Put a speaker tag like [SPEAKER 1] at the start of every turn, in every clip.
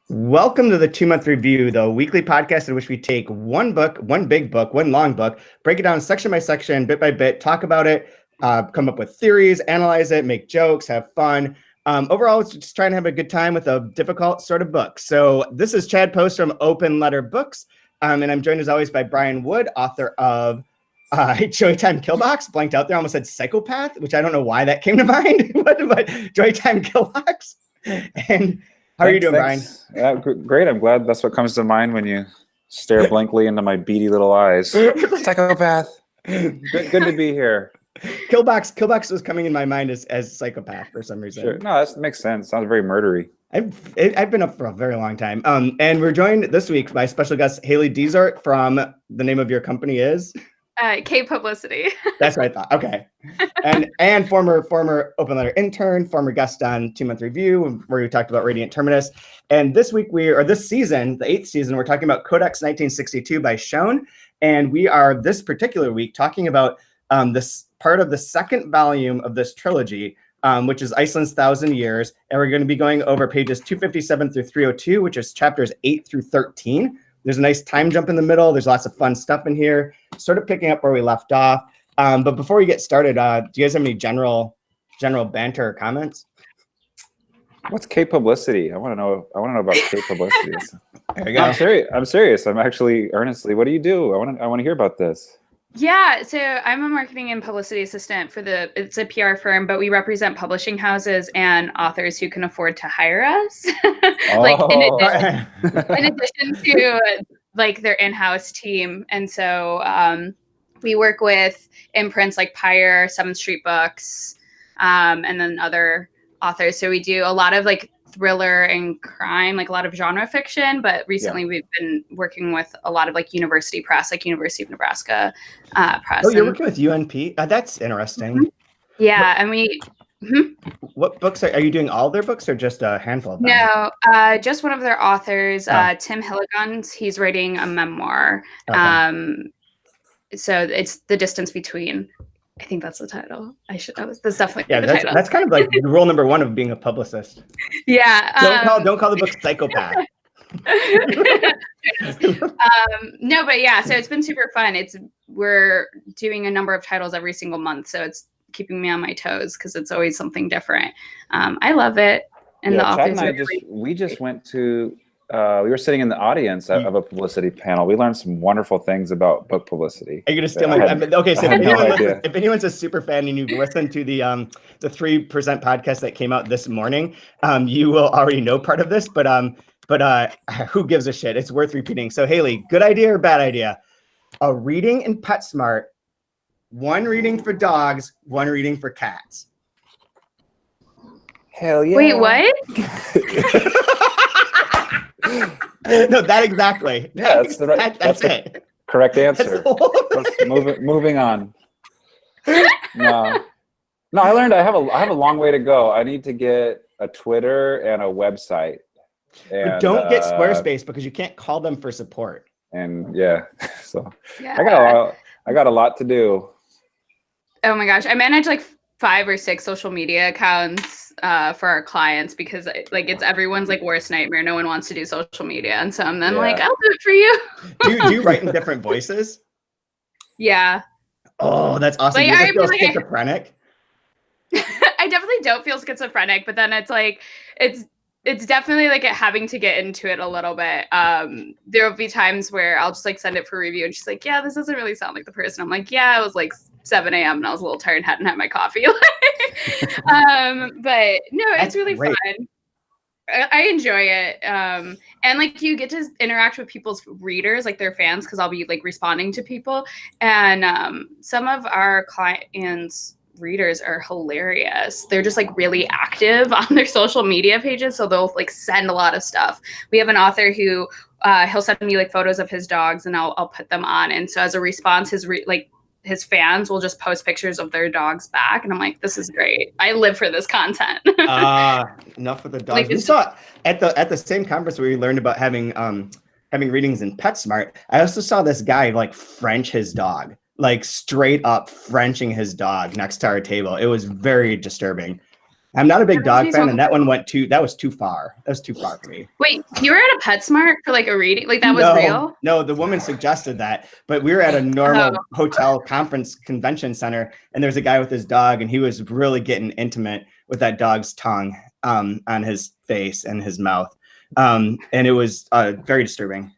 [SPEAKER 1] Welcome to the 2-month review, the weekly podcast in which we take one book, one big book, one long book, break it down section by section, bit by bit, talk about it, come up with theories, analyze it, make jokes, have fun. Overall, it's just trying to have a good time with a difficult sort of book. So this is Chad Post from Open Letter Books, and I'm joined as always by Brian Wood, author of Joytime Killbox. Blanked out there, almost said Psychopath, which I don't know why that came to mind, but Joytime Killbox. And how are you doing, Brian?
[SPEAKER 2] Great. I'm glad that's what comes to mind when you stare blankly into my beady little eyes. Psychopath. Good to be here.
[SPEAKER 1] Killbox was coming in my mind as Psychopath for some reason.
[SPEAKER 2] Sure. No, that makes sense. Sounds very murdery.
[SPEAKER 1] I've been up for a very long time. And we're joined this week by special guest Hailey Dezort from the name of your company is
[SPEAKER 3] K Publicity.
[SPEAKER 1] That's what I thought. Okay. And former Open Letter intern, former guest on 2-month review, where we talked about Radiant Terminus. And this week this season, the 8th season, we're talking about Codex 1962 by Schoen. And we are this particular week talking about this part of the second volume of this trilogy, which is Iceland's 1,000 Years. And we're going to be going over pages 257 through 302, which is chapters 8 through 13. There's a nice time jump in the middle. There's lots of fun stuff in here, sort of picking up where we left off. But before we get started, do you guys have any general banter or comments?
[SPEAKER 2] What's K Publicity? I want to know about K Publicity.
[SPEAKER 1] There you go.
[SPEAKER 2] I'm serious. I'm actually earnestly. What do you do? I want to hear about this.
[SPEAKER 3] Yeah, so I'm a marketing and publicity assistant it's a PR firm, but we represent publishing houses and authors who can afford to hire us. In addition to like their in-house team. And so we work with imprints like Pyre, 7th Street Books, and then other authors. So we do a lot of like thriller and crime, like a lot of genre fiction, but recently we've been working with a lot of like university press, like University of Nebraska press.
[SPEAKER 1] Oh, you're working with UNP? That's interesting.
[SPEAKER 3] Mm-hmm. Yeah, and we...
[SPEAKER 1] Mm-hmm. What books are you doing? All their books or just a handful of them?
[SPEAKER 3] No, just one of their authors, Tim Hilligans. He's writing a memoir. Okay. So it's The Distance Between. I think that's the title. That's definitely the title.
[SPEAKER 1] That's kind of like rule number one of being a publicist.
[SPEAKER 3] Yeah.
[SPEAKER 1] Don't call the book Psychopath.
[SPEAKER 3] No, but yeah, so it's been super fun. We're doing a number of titles every single month, so it's keeping me on my toes because it's always something different. I love it. And the authors
[SPEAKER 2] Chad and I we just went to we were sitting in the audience of a publicity panel. We learned some wonderful things about book publicity.
[SPEAKER 1] Are you going to steal my? Okay, so if anyone's a super fan and you've listened to the 3% podcast that came out this morning, you will already know part of this. But who gives a shit? It's worth repeating. So Hailey, good idea or bad idea? A reading in PetSmart, one reading for dogs, one reading for cats.
[SPEAKER 2] Hell yeah!
[SPEAKER 3] Wait, what?
[SPEAKER 1] No, that exactly.
[SPEAKER 2] Yeah, that's the right.
[SPEAKER 1] That's it.
[SPEAKER 2] Correct answer. Moving on. No, I learned I have a long way to go. I need to get a Twitter and a website. And
[SPEAKER 1] don't get Squarespace because you can't call them for support.
[SPEAKER 2] And so I got a lot to do.
[SPEAKER 3] Oh my gosh, I manage like 5 or 6 social media accounts for our clients because like it's everyone's like worst nightmare. No one wants to do social media, and so I'm then like, I'll do it for you.
[SPEAKER 1] do you write in different voices?
[SPEAKER 3] Yeah.
[SPEAKER 1] Oh, that's awesome.
[SPEAKER 3] Like,
[SPEAKER 1] you feel schizophrenic?
[SPEAKER 3] I definitely don't feel schizophrenic, but then it's like it's definitely like having to get into it a little bit. There will be times where I'll just like send it for review, and she's like, "Yeah, this doesn't really sound like the person." I'm like, "Yeah, it was like 7 a.m. and I was a little tired and hadn't had my coffee." But no, it's really fun. I enjoy it. And like you get to interact with people's readers, like their fans, because I'll be like responding to people. And some of our clients' readers are hilarious. They're just like really active on their social media pages. So they'll like send a lot of stuff. We have an author who he'll send me like photos of his dogs and I'll put them on. And so as a response, his fans will just post pictures of their dogs back. And I'm like, this is great. I live for this content.
[SPEAKER 1] Enough with the dogs. Like, we saw at the same conference where we learned about having readings in PetSmart. I also saw this guy like French his dog, like straight up Frenching his dog next to our table. It was very disturbing. I'm not a big
[SPEAKER 3] That
[SPEAKER 1] dog
[SPEAKER 3] makes me
[SPEAKER 1] fan,
[SPEAKER 3] so
[SPEAKER 1] and that one went that was too far. That was too far for me.
[SPEAKER 3] Wait, you were at a PetSmart for like a reading? Like that was real?
[SPEAKER 1] No, the woman suggested that, but we were at a normal hotel conference convention center, and there's a guy with his dog, and he was really getting intimate with that dog's tongue on his face and his mouth. And it was very disturbing.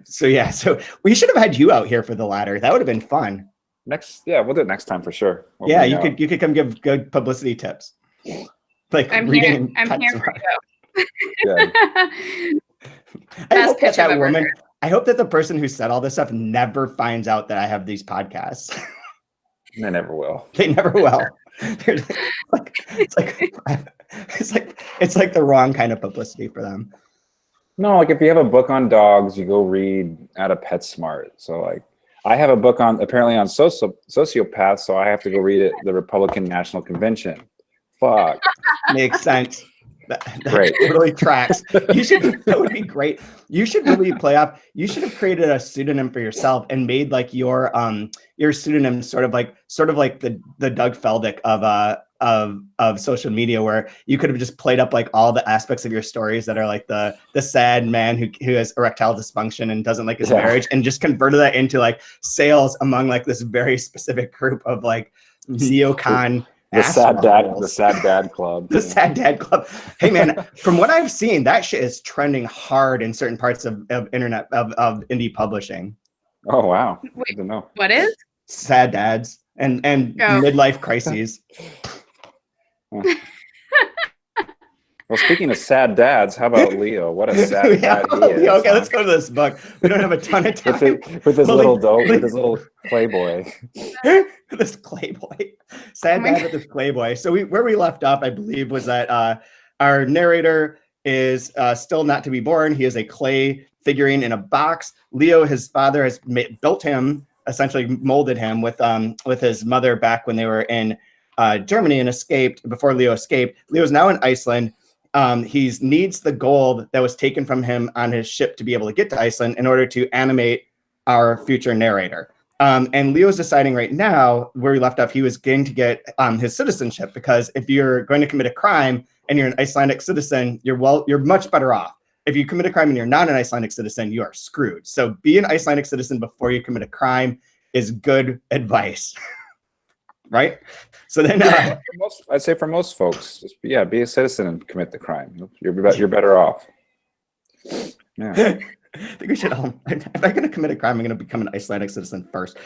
[SPEAKER 1] So we should have had you out here for the ladder. That would have been fun.
[SPEAKER 2] We'll do it next time for sure.
[SPEAKER 1] You could come give good publicity tips. Like
[SPEAKER 3] I'm
[SPEAKER 1] reading.
[SPEAKER 3] here for you.
[SPEAKER 2] Yeah.
[SPEAKER 1] I hope that the person who said all this stuff never finds out that I have these podcasts.
[SPEAKER 2] They never will.
[SPEAKER 1] They never will. It's like the wrong kind of publicity for them.
[SPEAKER 2] No, like if you have a book on dogs, you go read at a PetSmart. So like I have a book on sociopaths, so I have to go read it at the Republican National Convention. Fuck.
[SPEAKER 1] Makes sense. That
[SPEAKER 2] Great.
[SPEAKER 1] totally tracks. That would be great. You should really play off. You should have created a pseudonym for yourself and made like your pseudonym sort of like the Doug Feldick of social media, where you could have just played up like all the aspects of your stories that are like the sad man who has erectile dysfunction and doesn't like his marriage, and just converted that into like sales among like this very specific group of like neocon.
[SPEAKER 2] The sad dad club.
[SPEAKER 1] The sad dad club. Hey man, from what I've seen, that shit is trending hard in certain parts of internet of indie publishing.
[SPEAKER 2] Oh wow.
[SPEAKER 3] Wait,
[SPEAKER 2] I don't know.
[SPEAKER 3] what is?
[SPEAKER 1] Sad dads and midlife crises.
[SPEAKER 2] Well, speaking of sad dads, how about Leo? What a sad dad he is.
[SPEAKER 1] Okay, let's go to this book. We don't have a ton of time.
[SPEAKER 2] with his little playboy.
[SPEAKER 1] This playboy. Sad dad with this playboy. So where we left off, I believe, was that our narrator is still not to be born. He is a clay figurine in a box. Leo, his father, has built him, essentially molded him with his mother back when they were in Germany and escaped. Before Leo escaped, Leo's now in Iceland. He needs the gold that was taken from him on his ship to be able to get to Iceland in order to animate our future narrator. And Leo's deciding right now, where we left off, he was going to get his citizenship, because if you're going to commit a crime and you're an Icelandic citizen, you're much better off. If you commit a crime and you're not an Icelandic citizen, you are screwed. So be an Icelandic citizen before you commit a crime is good advice. Right? So then
[SPEAKER 2] I'd say for most folks, just be a citizen and commit the crime. You're better off. Yeah.
[SPEAKER 1] I think we should if I'm going to commit a crime, I'm going to become an Icelandic citizen first.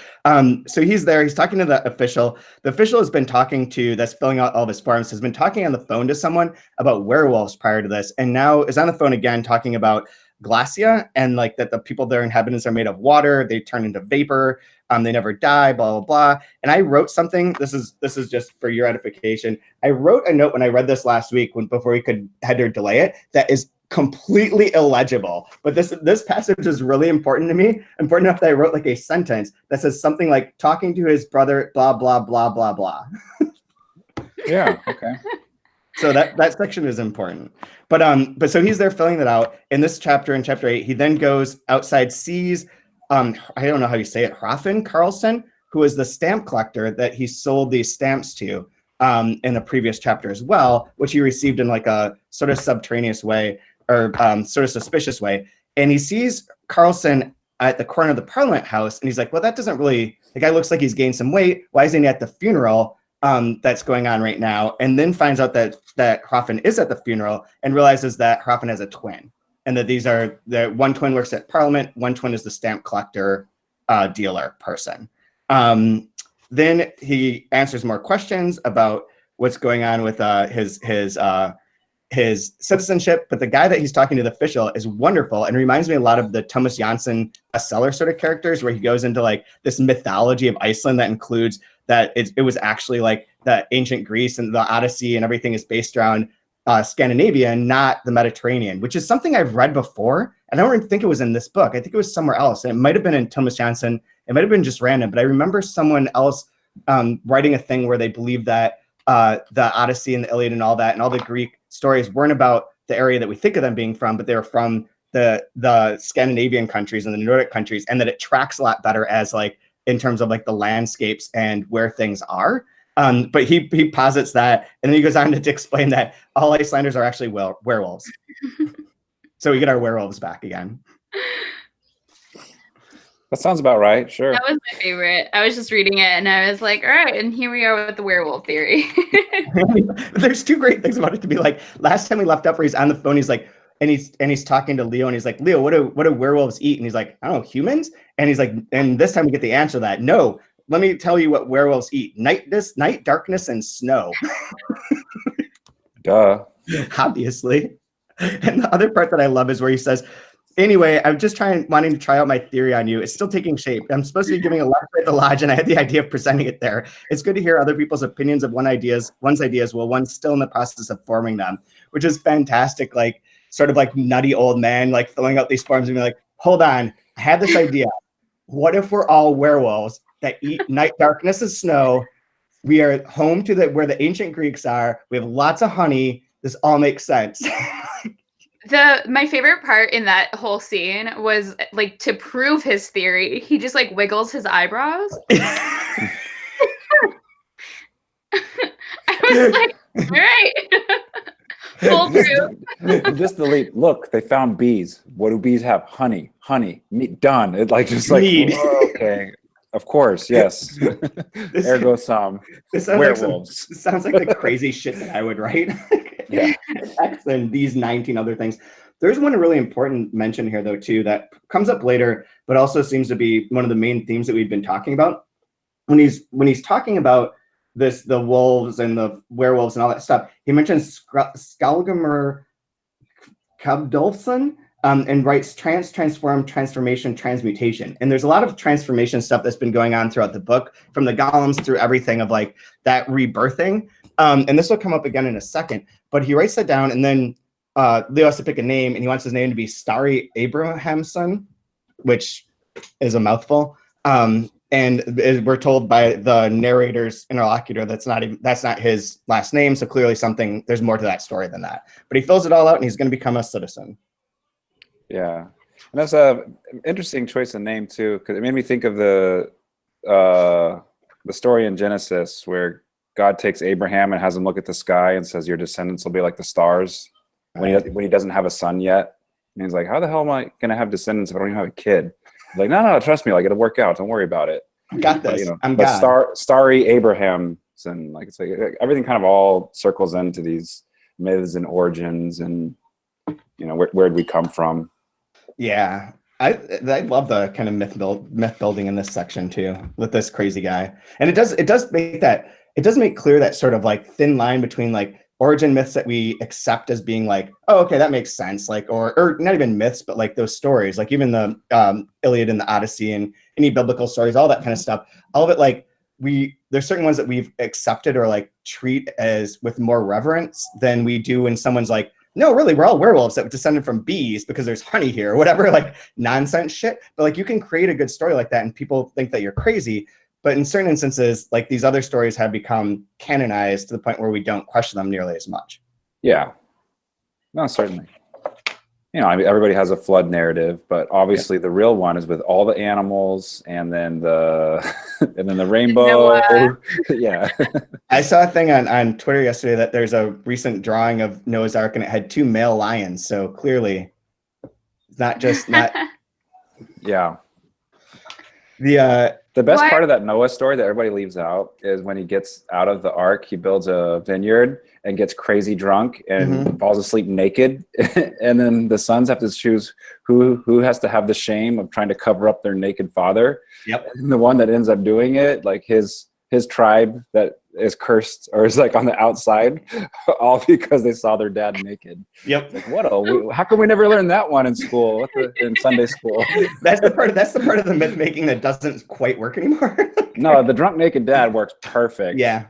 [SPEAKER 1] So he's there. He's talking to the official. The official has been that's filling out all of his forms, has been talking on the phone to someone about werewolves prior to this, and now is on the phone again talking about Glacia and like that the people, their inhabitants are made of water. They turn into vapor. They never die, blah, blah, blah. And I wrote something. This is just for your edification. I wrote a note when I read this last week before we had to delay it, that is completely illegible. But this passage is really important to me, important enough that I wrote like a sentence that says something like talking to his brother, blah, blah, blah, blah, blah.
[SPEAKER 2] Yeah, okay.
[SPEAKER 1] So that section is important. But so he's there filling that out. In this chapter, in chapter 8, he then goes outside, sees I don't know how you say it, Hrafn Karlsson, who is the stamp collector that he sold these stamps to in the previous chapter as well, which he received in like a sort of subterraneous way, or sort of suspicious way. And he sees Karlsson at the corner of the Parliament House, and he's like, well, that doesn't really, the guy looks like he's gained some weight. Why isn't he at the funeral that's going on right now? And then finds out that Hrafn is at the funeral and realizes that Hrafn has a twin. And that one twin works at Parliament, one twin is the stamp collector, dealer person. Then he answers more questions about what's going on with his citizenship. But the guy that he's talking to, the official, is wonderful and reminds me a lot of the Thomas Jansson bestseller sort of characters, where he goes into like this mythology of Iceland that includes that it was actually like the ancient Greece, and the Odyssey and everything is based around Scandinavia and not the Mediterranean, which is something I've read before. And I don't even think it was in this book. I think it was somewhere else. It might have been in Thomas Jansson. It might have been just random, but I remember someone else writing a thing where they believed that the Odyssey and the Iliad and all that, and all the Greek stories weren't about the area that we think of them being from, but they were from the Scandinavian countries and the Nordic countries, and that it tracks a lot better as like in terms of like the landscapes and where things are. But he posits that, and then he goes on to explain that all Icelanders are actually werewolves. So we get our werewolves back again.
[SPEAKER 2] That sounds about right. Sure.
[SPEAKER 3] That was my favorite. I was just reading it and I was like, all right, and here we are with the werewolf theory.
[SPEAKER 1] There's two great things about it to be like, last time we left up where he's on the phone, he's like, and he's talking to Leo and he's like, Leo, what do werewolves eat? And he's like, I don't know, humans? And he's like, and this time we get the answer to that. No, let me tell you what werewolves eat. Night, darkness, and snow.
[SPEAKER 2] Duh.
[SPEAKER 1] Obviously. And the other part that I love is where he says, anyway, I'm just wanting to try out my theory on you. It's still taking shape. I'm supposed to be giving a lecture at the lodge, and I had the idea of presenting it there. It's good to hear other people's opinions of one's ideas while one's still in the process of forming them, which is fantastic. Like, sort of like nutty old man, like filling out these forms and being like, hold on, I had this idea. What if we're all werewolves that eat night, darkness, and snow? We are home to where the ancient Greeks are. We have lots of honey. This all makes sense.
[SPEAKER 3] My favorite part in that whole scene was like, to prove his theory, he just like wiggles his eyebrows. I was like, all right. Full proof.
[SPEAKER 2] Just delete. Look, they found bees. What do bees have? Honey, meat. Done. It like just like okay. Of course, yes. Ergo sum. Werewolves.
[SPEAKER 1] This sounds like the crazy shit that I would write.
[SPEAKER 2] Yeah.
[SPEAKER 1] X and these 19 other things. There's one really important mention here, though, too, that comes up later, but also seems to be one of the main themes that we've been talking about. When he's talking about the wolves and the werewolves and all that stuff, he mentions Skallagrimur Kabdolfsson, and writes transform, transformation, transmutation. And there's a lot of transformation stuff that's been going on throughout the book, from the golems through everything of like that rebirthing. And this will come up again in a second, but he writes that down, and then Leo has to pick a name, and he wants his name to be Starry Abrahamson, which is a mouthful. And we're told by the narrator's interlocutor that's not his last name. So clearly there's more to that story than that. But he fills it all out, and he's going to become a citizen.
[SPEAKER 2] Yeah, and that's a interesting choice of name too, because it made me think of the story in Genesis where God takes Abraham and has him look at the sky and says, "Your descendants will be like the stars." When he doesn't have a son yet, and he's like, "How the hell am I going to have descendants if I don't even have a kid?" He's like, "No, trust me, like it'll work out. Don't worry about it."
[SPEAKER 1] Got this.
[SPEAKER 2] Starry Abrahams, and like it's like everything kind of all circles into these myths and origins, and where'd we come from.
[SPEAKER 1] Yeah, I love the kind of myth building in this section too, with this crazy guy, and it does make clear that sort of like thin line between like origin myths that we accept as being like, oh, okay, that makes sense, like or not even myths, but like those stories, like even the Iliad and the Odyssey and any biblical stories, all that kind of stuff, all of it, like there's certain ones that we've accepted or like treat as with more reverence than we do when someone's like, no, really, we're all werewolves that descended from bees because there's honey here or whatever, like nonsense shit. But like you can create a good story like that and people think that you're crazy. But in certain instances, like these other stories have become canonized to the point where we don't question them nearly as much.
[SPEAKER 2] Yeah, no, certainly. I mean, everybody has a flood narrative, but obviously the real one is with all the animals and then the rainbow. Yeah.
[SPEAKER 1] I saw a thing on Twitter yesterday that there's a recent drawing of Noah's Ark and it had 2 male lions. So clearly it's not.
[SPEAKER 2] Yeah.
[SPEAKER 1] The
[SPEAKER 2] best part of that Noah story that everybody leaves out is when he gets out of the ark, he builds a vineyard and gets crazy drunk and falls asleep naked. And then the sons have to choose who has to have the shame of trying to cover up their naked father.
[SPEAKER 1] Yep.
[SPEAKER 2] And the one that ends up doing it, like his tribe that is cursed or is like on the outside, all because they saw their dad naked.
[SPEAKER 1] Yep.
[SPEAKER 2] Like, how come we never learned that one in school, in Sunday school?
[SPEAKER 1] That's the part of the myth making that doesn't quite work anymore.
[SPEAKER 2] No, the drunk naked dad works perfect.
[SPEAKER 1] Yeah.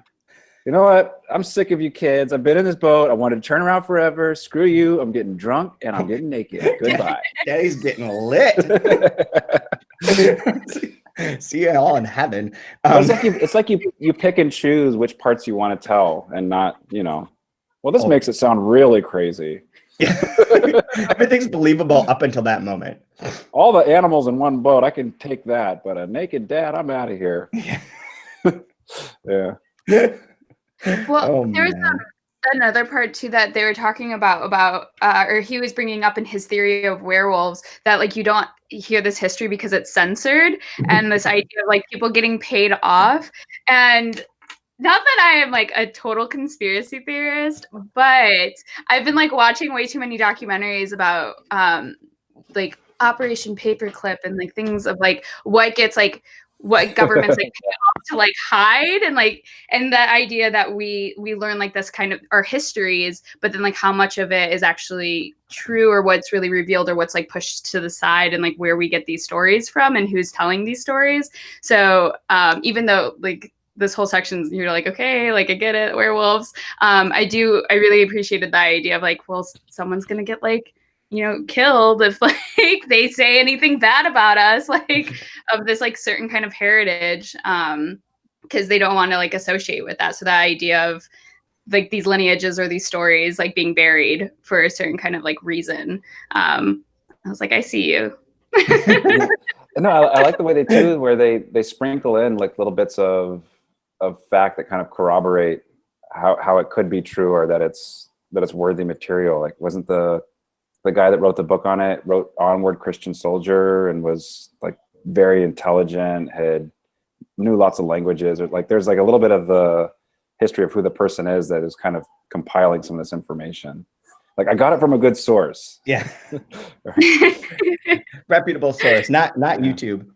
[SPEAKER 2] You know what? I'm sick of you kids. I've been in this boat. I wanted to turn around forever. Screw you. I'm getting drunk and I'm getting naked. Goodbye.
[SPEAKER 1] Daddy's getting lit. See you all in heaven.
[SPEAKER 2] It's like you pick and choose which parts you want to tell and not, well, this makes it sound really crazy.
[SPEAKER 1] Everything's believable up until that moment.
[SPEAKER 2] All the animals in one boat, I can take that, but a naked dad, I'm out of here.
[SPEAKER 1] Yeah.
[SPEAKER 2] Yeah.
[SPEAKER 3] Well,
[SPEAKER 1] Oh,
[SPEAKER 3] there was
[SPEAKER 1] man.
[SPEAKER 3] another part too that they were talking about or he was bringing up in his theory of werewolves, that like you don't hear this history because it's censored, and this idea of like people getting paid off. And not that I am like a total conspiracy theorist, but I've been like watching way too many documentaries about like Operation Paperclip and like things of like what gets like what governments like pay off to like hide, and like, and the idea that we learn like this kind of our histories, but then like how much of it is actually true, or what's really revealed, or what's like pushed to the side, and like where we get these stories from and who's telling these stories. So even though like this whole section, you're like, okay, like I get it, werewolves. I really appreciated the idea of like, well, someone's gonna get like, you know, killed if like they say anything bad about us, like of this like certain kind of heritage, because they don't want to like associate with that. So the idea of like these lineages or these stories like being buried for a certain kind of like reason. I was like, I see you.
[SPEAKER 2] No, I like the way they do, where they sprinkle in like little bits of fact that kind of corroborate how it could be true, or that it's worthy material. Like, wasn't the guy that wrote the book on it wrote Onward Christian Soldier and was like very intelligent, knew lots of languages, or like there's like a little bit of the history of who the person is that is kind of compiling some of this information. Like, I got it from a good source.
[SPEAKER 1] Yeah. Reputable source, not YouTube.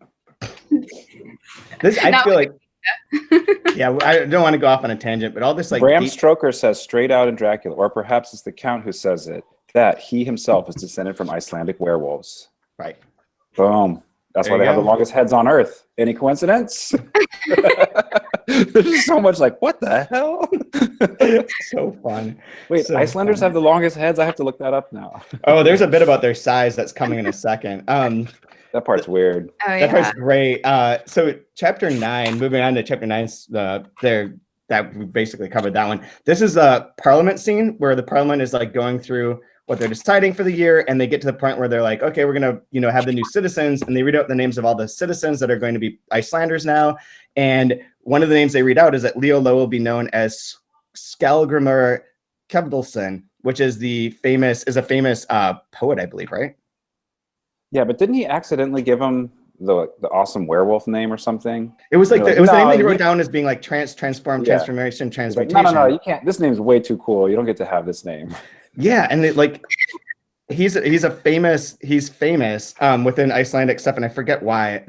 [SPEAKER 1] I feel like, yeah, I don't want to go off on a tangent, but all this like
[SPEAKER 2] Bram Stoker says straight out in Dracula, or perhaps it's the Count who says it, that he himself is descended from Icelandic werewolves.
[SPEAKER 1] Right.
[SPEAKER 2] Boom. That's why they have the longest heads on Earth. Any coincidence? There's just so much like, what the hell?
[SPEAKER 1] So fun.
[SPEAKER 2] Wait,
[SPEAKER 1] so
[SPEAKER 2] Icelanders
[SPEAKER 1] fun.
[SPEAKER 2] have the longest heads? I have to look that up now.
[SPEAKER 1] Oh, there's a bit about their size that's coming in a second.
[SPEAKER 2] That part's weird.
[SPEAKER 3] Oh, yeah.
[SPEAKER 1] That part's great. So chapter 9, moving on to chapter 9, that we basically covered that one. This is a parliament scene where the parliament is like going through what they're deciding for the year, and they get to the point where they're like, okay, we're gonna, have the new citizens, and they read out the names of all the citizens that are going to be Icelanders now. And one of the names they read out is that Leo Lowe will be known as Skallgrimur Kevdalsson, which is a famous poet, I believe, right?
[SPEAKER 2] Yeah, but didn't he accidentally give him the awesome werewolf name or something?
[SPEAKER 1] It was like
[SPEAKER 2] the
[SPEAKER 1] name that he wrote down as being like transform, transformation, transmutation.
[SPEAKER 2] Like, no, you can't. This name's way too cool. You don't get to have this name.
[SPEAKER 1] Yeah, and he's famous within Icelandic stuff, and I forget why.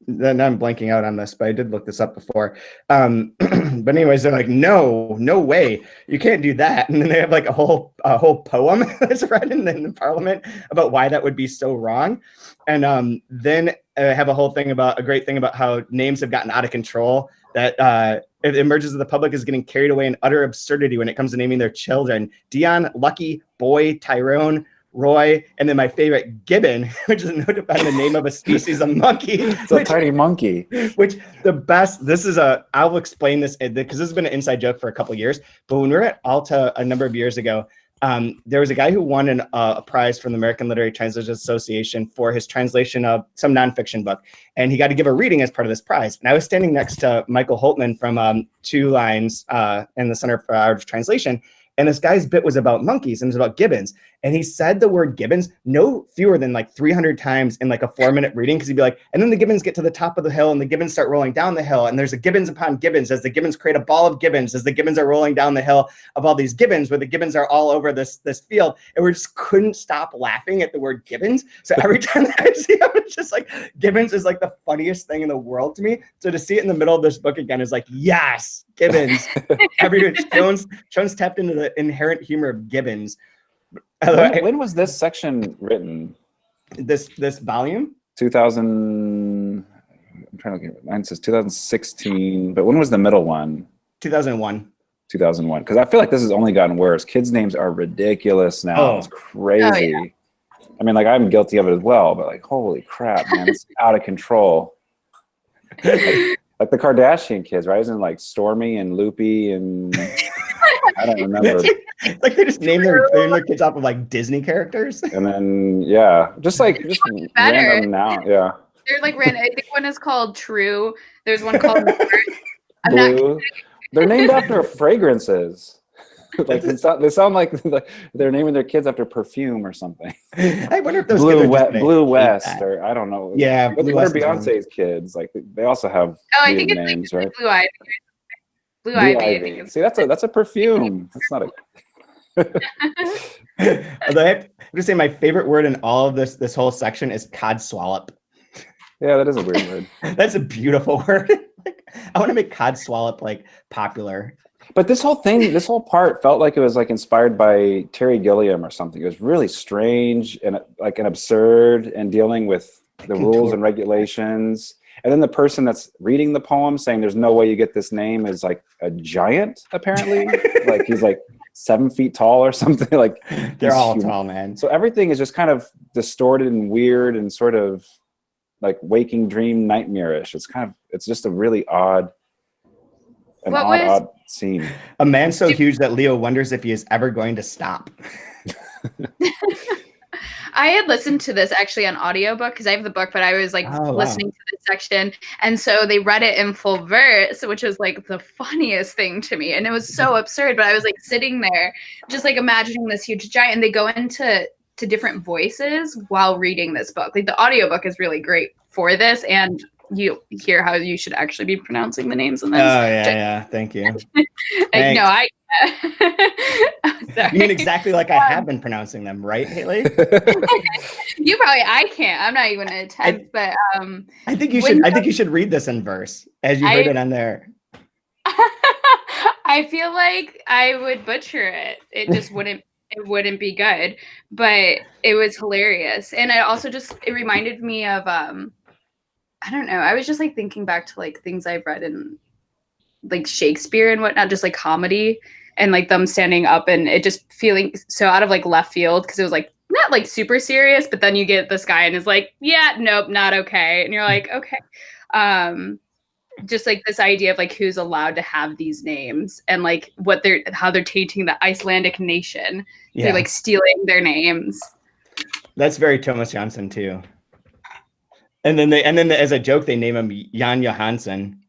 [SPEAKER 1] Now I'm blanking out on this, but I did look this up before. But anyways, they're like, no way, you can't do that. And then they have like a whole poem that's read in the parliament about why that would be so wrong. And then have a great thing about how names have gotten out of control, that it emerges that the public is getting carried away in utter absurdity when it comes to naming their children. Dion, Lucky, Boy, Tyrone, Roy, and then my favorite, Gibbon, which is noted by the name of a species of monkey.
[SPEAKER 2] It's a tiny monkey.
[SPEAKER 1] Which I will explain this because this has been an inside joke for a couple of years. But when we were at Alta a number of years ago, there was a guy who won a prize from the American Literary Translators Association for his translation of some nonfiction book. And he got to give a reading as part of this prize. And I was standing next to Michael Holtman from Two Lines in the Center for Art of Translation. And this guy's bit was about monkeys, and it was about gibbons. And he said the word gibbons no fewer than like 300 times in like a 4-minute reading, because he'd be like, and then the gibbons get to the top of the hill, and the gibbons start rolling down the hill, and there's a gibbons upon gibbons as the gibbons create a ball of gibbons as the gibbons are rolling down the hill of all these gibbons, where the gibbons are all over this field. And we just couldn't stop laughing at the word gibbons. So every time I see him, it's just like, gibbons is like the funniest thing in the world to me. So to see it in the middle of this book again is like, yes, gibbons. Jones tapped into the inherent humor of gibbons.
[SPEAKER 2] When was this section written?
[SPEAKER 1] This volume?
[SPEAKER 2] 2000. I'm trying to look at mine. Says 2016, but when was the middle one?
[SPEAKER 1] 2001.
[SPEAKER 2] 2001. Because I feel like this has only gotten worse. Kids' names are ridiculous now.
[SPEAKER 1] Oh.
[SPEAKER 2] It's crazy.
[SPEAKER 3] Oh, yeah.
[SPEAKER 2] I mean, like, I'm guilty of it as well, but like, holy crap, man, it's out of control. Like the Kardashian kids, right? Isn't it like Stormy and Loopy and I don't remember.
[SPEAKER 1] Like they just name their kids off of like Disney characters.
[SPEAKER 2] And then just random now. Yeah.
[SPEAKER 3] They're like random. I think one is called True. There's one called
[SPEAKER 2] Blue. They're named after fragrances. Like they sound like they're naming their kids after perfume or something.
[SPEAKER 1] I wonder if those kids are just
[SPEAKER 2] Blue West,
[SPEAKER 1] that.
[SPEAKER 2] or I don't know.
[SPEAKER 1] Yeah,
[SPEAKER 2] what are Beyonce's kids? Like they also have
[SPEAKER 3] I think it's
[SPEAKER 2] names,
[SPEAKER 3] like
[SPEAKER 2] right?
[SPEAKER 3] Blue Ivy. Blue Ivy. I think it's.
[SPEAKER 2] See, that's a perfume. That's not a.
[SPEAKER 1] Although I have to say, my favorite word in all of this whole section is codswallop.
[SPEAKER 2] Yeah, that is a weird word.
[SPEAKER 1] That's a beautiful word. Like, I want to make codswallop like popular.
[SPEAKER 2] But this whole part felt like it was like inspired by Terry Gilliam or something. It was really strange and like an absurd, and dealing with the rules and regulations. And then the person that's reading the poem saying there's no way you get this name is like a giant, apparently. Like he's like 7 feet tall or something. Like
[SPEAKER 1] they're all tall, man.
[SPEAKER 2] So everything is just kind of distorted and weird and sort of like waking dream nightmarish. It's just a really odd scene.
[SPEAKER 1] A man so huge that Leo wonders if he is ever going to stop.
[SPEAKER 3] I had listened to this actually on audiobook because I have the book, but I was like listening to this section. And so they read it in full verse, which was like the funniest thing to me. And it was so absurd, but I was like sitting there just like imagining this huge giant, and they go into different voices while reading this book. Like the audiobook is really great for this, and you hear how you should actually be pronouncing the names in this.
[SPEAKER 1] Oh yeah, thank you.
[SPEAKER 3] No,
[SPEAKER 1] you mean exactly like I have been pronouncing them, right, Hailey?
[SPEAKER 3] I can't. I'm not even gonna attempt, but
[SPEAKER 1] I think you should. I think you should read this in verse as you heard it on there.
[SPEAKER 3] I feel like I would butcher it. It just wouldn't. It wouldn't be good, but it was hilarious, and it reminded me of I don't know. I was just like thinking back to like things I've read in like Shakespeare and whatnot, just like comedy, and like them standing up and it just feeling so out of like left field, because it was like not like super serious, but then you get this guy and is like, yeah, nope, not okay, and you're like, okay, just like this idea of like who's allowed to have these names and like how they're tainting the Icelandic nation. Yeah. They're like stealing their names.
[SPEAKER 1] That's very Thomas Jansson too. And then as a joke, they name him Jan Johansson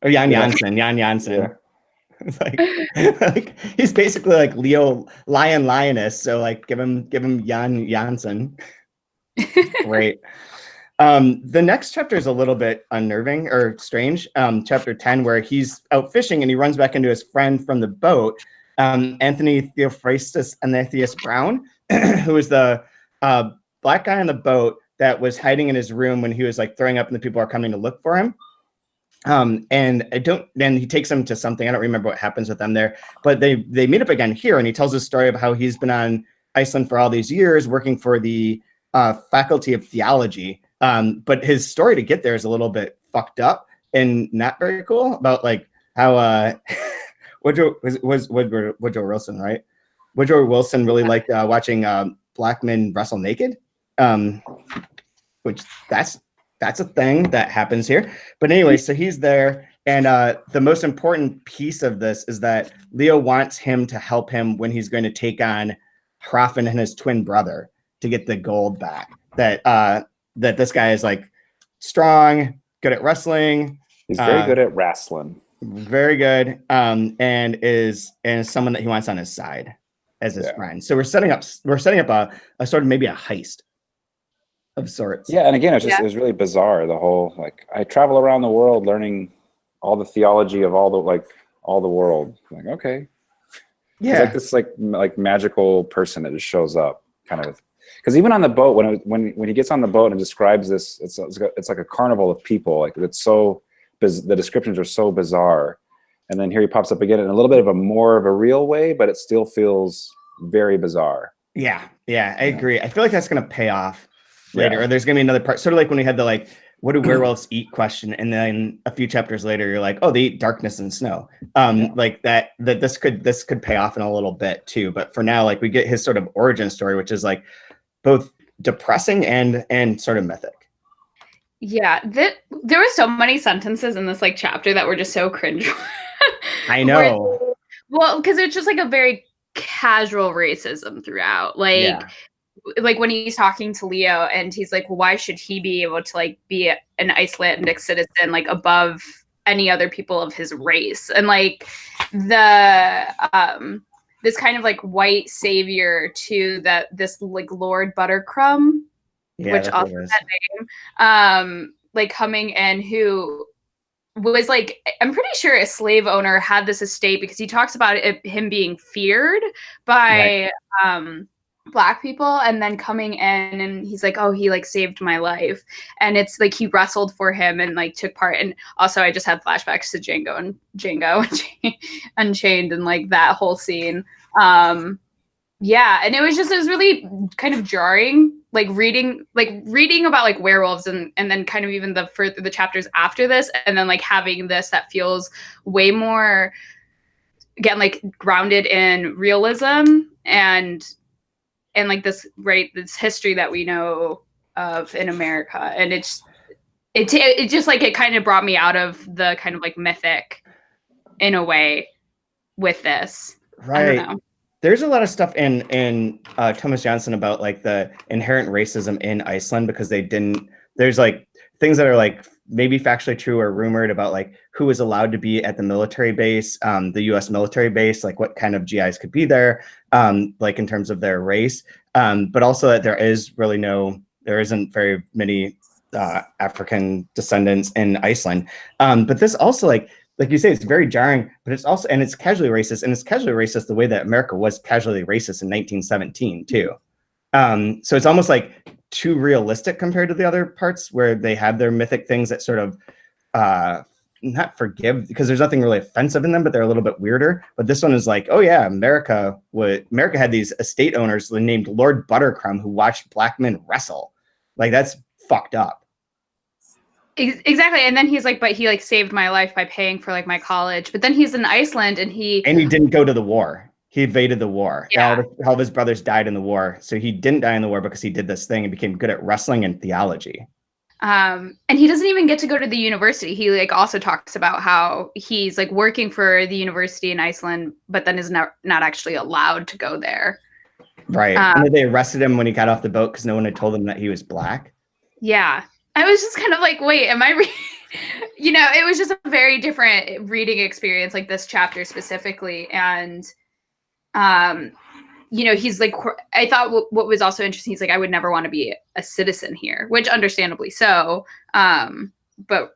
[SPEAKER 1] or Jan Janssen. Yeah. It's like he's basically like Lioness. So like give him Jan Janssen. Great. The next chapter is a little bit unnerving or strange. Chapter 10, where he's out fishing and he runs back into his friend from the boat, Anthony Theophrastus Anathius Brown, who was the black guy on the boat that was hiding in his room when he was like throwing up and the people are coming to look for him. And he takes them to something. I don't remember what happens with them there, but they meet up again here, and he tells his story of how he's been on Iceland for all these years working for the Faculty of Theology. But his story to get there is a little bit fucked up and not very cool, about like how Woodrow Wilson, right? Woodrow Wilson really liked watching black men wrestle naked, which that's a thing that happens here. But anyway, so he's there, and the most important piece of this is that Leo wants him to help him when he's going to take on Hrafn and his twin brother to get the gold back. That this guy is like strong, good at wrestling.
[SPEAKER 2] He's very good at wrestling.
[SPEAKER 1] Very good, and is someone that he wants on his side as his friend. So we're setting up a sort of maybe a heist of sorts.
[SPEAKER 2] Yeah, and again, it was really bizarre. The whole like I travel around the world learning all the theology of all the world. Like okay, yeah, it's like this like magical person that just shows up, kind of. Because even on the boat, when he gets on the boat and describes this, it's like a carnival of people. Like it's so the descriptions are so bizarre, and then here he pops up again in a little bit of a more of a real way, but it still feels very bizarre.
[SPEAKER 1] Yeah, I agree. I feel like that's gonna pay off later, or there's gonna be another part, sort of like when we had the like, what do werewolves eat question, and then a few chapters later, you're like, oh, they eat darkness and snow. Like that this could pay off in a little bit too. But for now, like we get his sort of origin story, which is like both depressing and sort of mythic.
[SPEAKER 3] Yeah, there were so many sentences in this like chapter that were just so cringe.
[SPEAKER 1] I know.
[SPEAKER 3] Well, because it's just like a very casual racism throughout. Like when he's talking to Leo and he's like, well, why should he be able to like be an Icelandic citizen like above any other people of his race. And like the this kind of like white savior to this like Lord Buttercrumb, which also that name, like coming in, who was like, I'm pretty sure a slave owner had this estate, because he talks about him being feared by Black people, and then coming in and he's like, oh, he like saved my life, and it's like he wrestled for him and like took part. And also I just had flashbacks to Django Unchained and like that whole scene. Yeah, and it was really kind of jarring, like reading about like werewolves and then kind of even the chapters after this, and then like having this that feels way more, again, like grounded in realism and like this history that we know of in America. And it just like, it kind of brought me out of the kind of like mythic in a way with this.
[SPEAKER 1] Right.
[SPEAKER 3] I don't know.
[SPEAKER 1] There's a lot of stuff in Thomas Johnson about like the inherent racism in Iceland, because there's like things that are like maybe factually true or rumored about like who was allowed to be at the military base, the US military base, like what kind of GIs could be there, like in terms of their race. But also that there isn't very many African descendants in Iceland. But this also like you say, it's very jarring, but it's also, and it's casually racist, and it's casually racist the way that America was casually racist in 1917 too. So it's almost like too realistic compared to the other parts where they have their mythic things that sort of not forgive, because there's nothing really offensive in them, but they're a little bit weirder. But this one is like, oh yeah, America had these estate owners named Lord Buttercrumb who watched Black men wrestle. Like, that's fucked up.
[SPEAKER 3] Exactly. And then he's like, but he like saved my life by paying for like my college. But then he's in Iceland and he
[SPEAKER 1] didn't go to the war. He evaded the war.
[SPEAKER 3] Yeah.
[SPEAKER 1] All of his brothers died in the war. So he didn't die in the war because he did this thing and became good at wrestling and theology.
[SPEAKER 3] And he doesn't even get to go to the university. He like also talks about how he's like working for the university in Iceland, but then is not actually allowed to go there.
[SPEAKER 1] Right. And they arrested him when he got off the boat because no one had told him that he was Black. Yeah.
[SPEAKER 3] I was just kind of like, wait, am I it was just a very different reading experience, like this chapter specifically. And, he's like, I thought what was also interesting, he's like, I would never want to be a citizen here, which understandably so. But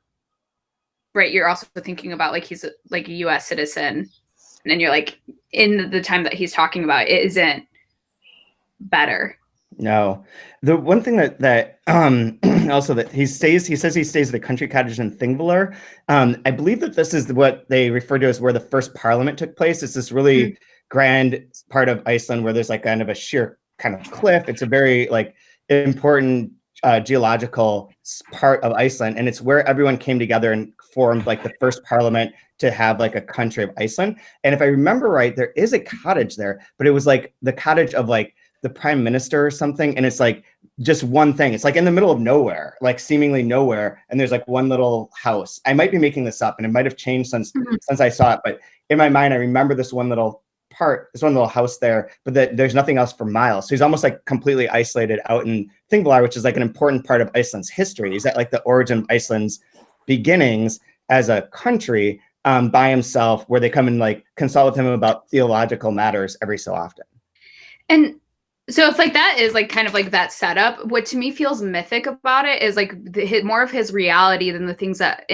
[SPEAKER 3] right, you're also thinking about like, he's like a US citizen. And then you're like, in the time that he's talking about, it isn't better.
[SPEAKER 1] No, the one thing that also that he says he stays at a country cottage in Thingvellir. I believe that this is what they refer to as where the first parliament took place. It's this really grand part of Iceland where there's like kind of a sheer kind of cliff. It's a very like important geological part of Iceland, and it's where everyone came together and formed like the first parliament to have like a country of Iceland. And if I remember right, there is a cottage there, but it was like the cottage of like the prime minister or something, and it's like just one thing. It's like in the middle of nowhere, like seemingly nowhere, and there's like one little house. I might be making this up, and it might have changed since I saw it, but in my mind I remember this one little house there, but that there's nothing else for miles. So he's almost like completely isolated out in Thingvellir, which is like an important part of Iceland's history. He's at like the origin of Iceland's beginnings as a country, by himself, where they come and like consult with him about theological matters every so often.
[SPEAKER 3] And so if like that is like kind of like that setup, what to me feels mythic about it is like more of his reality than the things that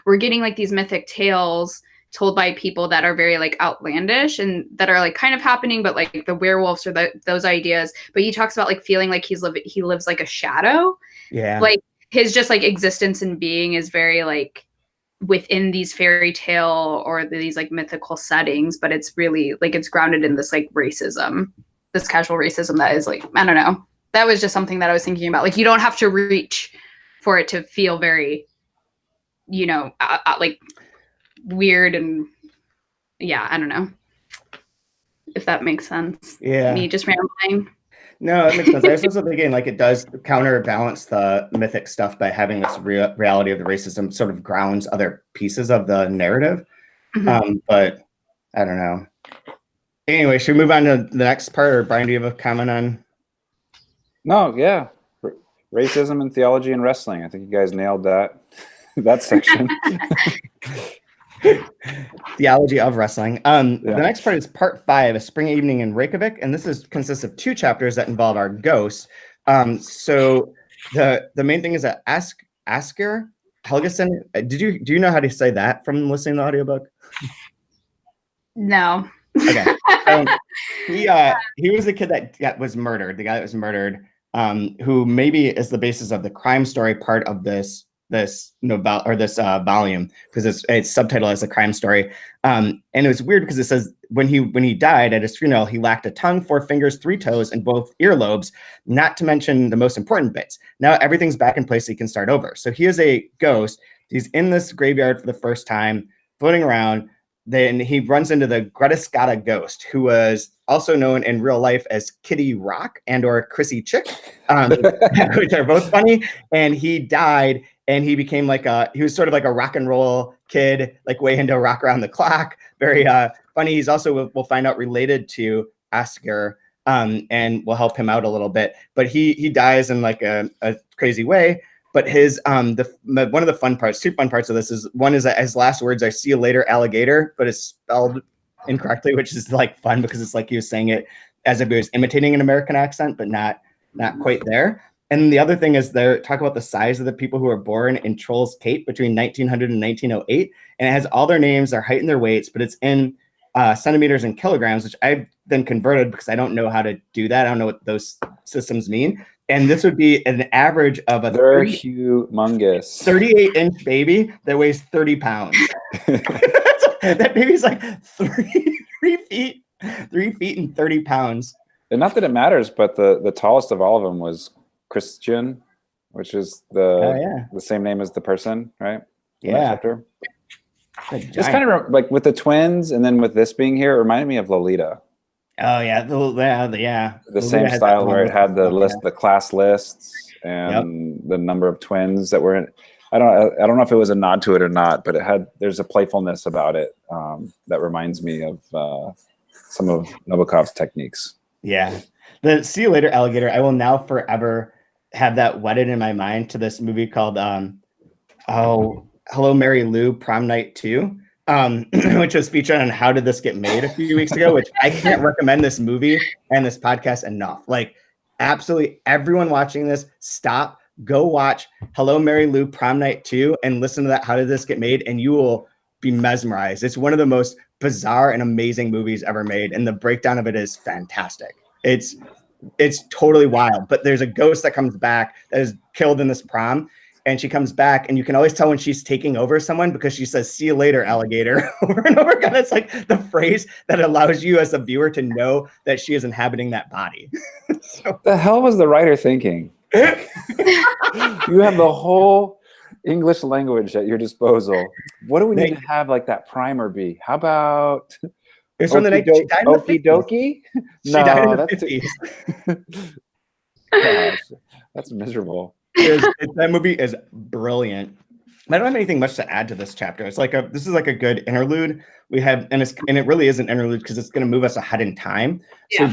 [SPEAKER 3] we're getting like these mythic tales told by people that are very like outlandish and that are like kind of happening, but like the werewolves or those ideas. But he talks about like feeling like he lives like a shadow.
[SPEAKER 1] Yeah.
[SPEAKER 3] Like his just like existence and being is very like within these fairy tale or these like mythical settings, but it's really like it's grounded in this like racism. This casual racism that is like, I don't know. That was just something that I was thinking about. Like, you don't have to reach for it to feel very, like weird and yeah, I don't know if that makes sense.
[SPEAKER 1] Yeah.
[SPEAKER 3] Me just rambling.
[SPEAKER 1] No, it makes sense. I was also thinking like it does counterbalance the mythic stuff by having this reality of the racism sort of grounds other pieces of the narrative. But I don't know. Anyway, should we move on to the next part, or Brian, do you have a comment on?
[SPEAKER 2] No, yeah. Racism and theology and wrestling. I think you guys nailed that. that section.
[SPEAKER 1] Theology of wrestling. The next part is part 5, a spring evening in Reykjavik, and this consists of 2 chapters that involve our ghosts. So the main thing is that Asker Helgeson. Do you know how to say that from listening to the audiobook?
[SPEAKER 3] No.
[SPEAKER 1] Okay. He was the kid that was murdered. The guy that was murdered, who maybe is the basis of the crime story part of this novel or this volume, because it's subtitled as a crime story. And it was weird because it says when he died at his funeral, he lacked a tongue, 4 fingers, 3 toes, and both earlobes, not to mention the most important bits. Now everything's back in place, so he can start over. So he is a ghost. He's in this graveyard for the first time, floating around. Then he runs into the Gretaskata ghost, who was also known in real life as Kitty Rock and or Chrissy Chick, which are both funny. And he died, and he became he was sort of like a rock and roll kid, like way into rock around the clock. Very funny. He's also, we'll find out, related to Asker, and we'll help him out a little bit. But he dies in like a crazy way. But his one of the fun parts, 2 fun parts of this is, one is that his last words are "see you later, alligator," but it's spelled incorrectly, which is like fun because it's like he was saying it as if he was imitating an American accent, but not quite there. And the other thing is they talk about the size of the people who were born in Trolls Cape between 1900 and 1908, and it has all their names, their height, and their weights, but it's in centimeters and kilograms, which I've then converted because I don't know how to do that. I don't know what those systems mean. And this would be an average of
[SPEAKER 2] they're humongous
[SPEAKER 1] 38-inch baby that weighs 30 pounds. That baby's like 3 feet and 30 pounds.
[SPEAKER 2] And not that it matters, but the tallest of all of them was Christian, which is the same name as the person, right?
[SPEAKER 1] Yeah.
[SPEAKER 2] Just kind of like with the twins, and then with this being here, it reminded me of Lolita.
[SPEAKER 1] Oh yeah, the
[SPEAKER 2] Lolita same style where it had the list, the class lists, and the number of twins that were in. I don't know if it was a nod to it or not, but there's a playfulness about it that reminds me of some of Nabokov's techniques.
[SPEAKER 1] Yeah, the "See You Later, Alligator." I will now forever have that wedded in my mind to this movie called Hello, Mary Lou, Prom Night 2. Which was featured on How Did This Get Made a few weeks ago, which I can't recommend this movie and this podcast enough. Like, absolutely everyone watching this, stop, go watch Hello, Mary Lou, Prom Night 2 and listen to that How Did This Get Made, and you will be mesmerized. It's one of the most bizarre and amazing movies ever made, and the breakdown of it is fantastic. It's totally wild, but there's a ghost that comes back that is killed in this prom, and she comes back, and you can always tell when she's taking over someone because she says, "See you later, alligator," over and over again. It's like the phrase that allows you as a viewer to know that she is inhabiting that body. So,
[SPEAKER 2] the hell was the writer thinking? You have the whole English language at your disposal. What do we need to have like that primer be? How about
[SPEAKER 1] it's from the
[SPEAKER 2] Okie dokie?
[SPEAKER 1] She died in the 50s.
[SPEAKER 2] Gosh, that's miserable.
[SPEAKER 1] That movie is brilliant. I don't have anything much to add to this chapter. It's like this is like a good interlude we have, and it really is an interlude because it's going to move us ahead in time. Yeah. So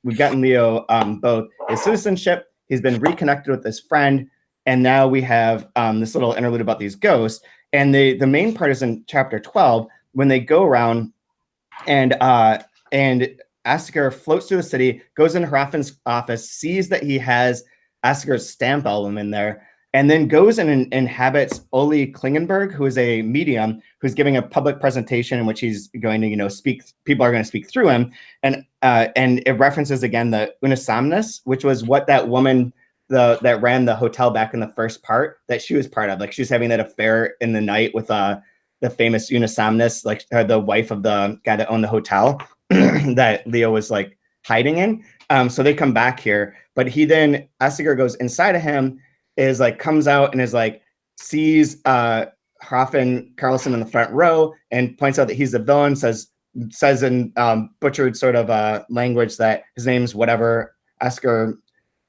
[SPEAKER 1] we've gotten Leo both his citizenship. He's been reconnected with his friend, and now we have this little interlude about these ghosts. And the main part is in chapter 12 when they go around and Asker floats through the city, goes in Hrafn's office, sees that he has Asker's stamp album in there, and then goes and inhabits Ole Klingenberg, who is a medium who's giving a public presentation in which he's going to, speak. People are going to speak through him, and it references again the Unasamnes, which was what that woman that ran the hotel back in the first part that she was part of. Like she was having that affair in the night with the famous Unasamnes, like the wife of the guy that owned the hotel that Leo was like hiding in. So they come back here, but Asker goes inside of him, is like comes out and is like sees Hrafn Carlson in the front row and points out that he's the villain, says in butchered sort of language that his name's whatever Asker,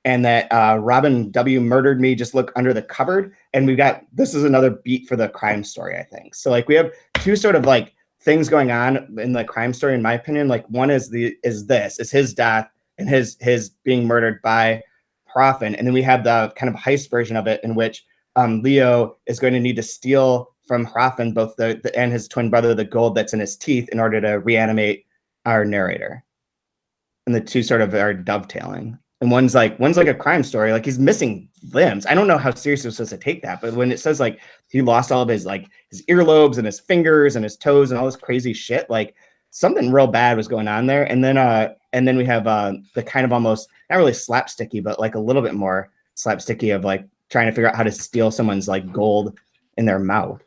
[SPEAKER 1] and that Robin W. murdered me, just look under the cupboard. And this is another beat for the crime story, I think. So like we have two sort of like things going on in the crime story, in my opinion. Like one is his death and his being murdered by Hrafn, and then we have the kind of heist version of it in which Leo is going to need to steal from Hrafen both and his twin brother the gold that's in his teeth in order to reanimate our narrator. And the two sort of are dovetailing. And one's like a crime story, like he's missing limbs. I don't know how seriously we're supposed to take that, but when it says like he lost all of his like his earlobes and his fingers and his toes and all this crazy shit, like something real bad was going on there. And then we have the kind of almost not really slapsticky, but like a little bit more slapsticky of like trying to figure out how to steal someone's like gold in their mouth.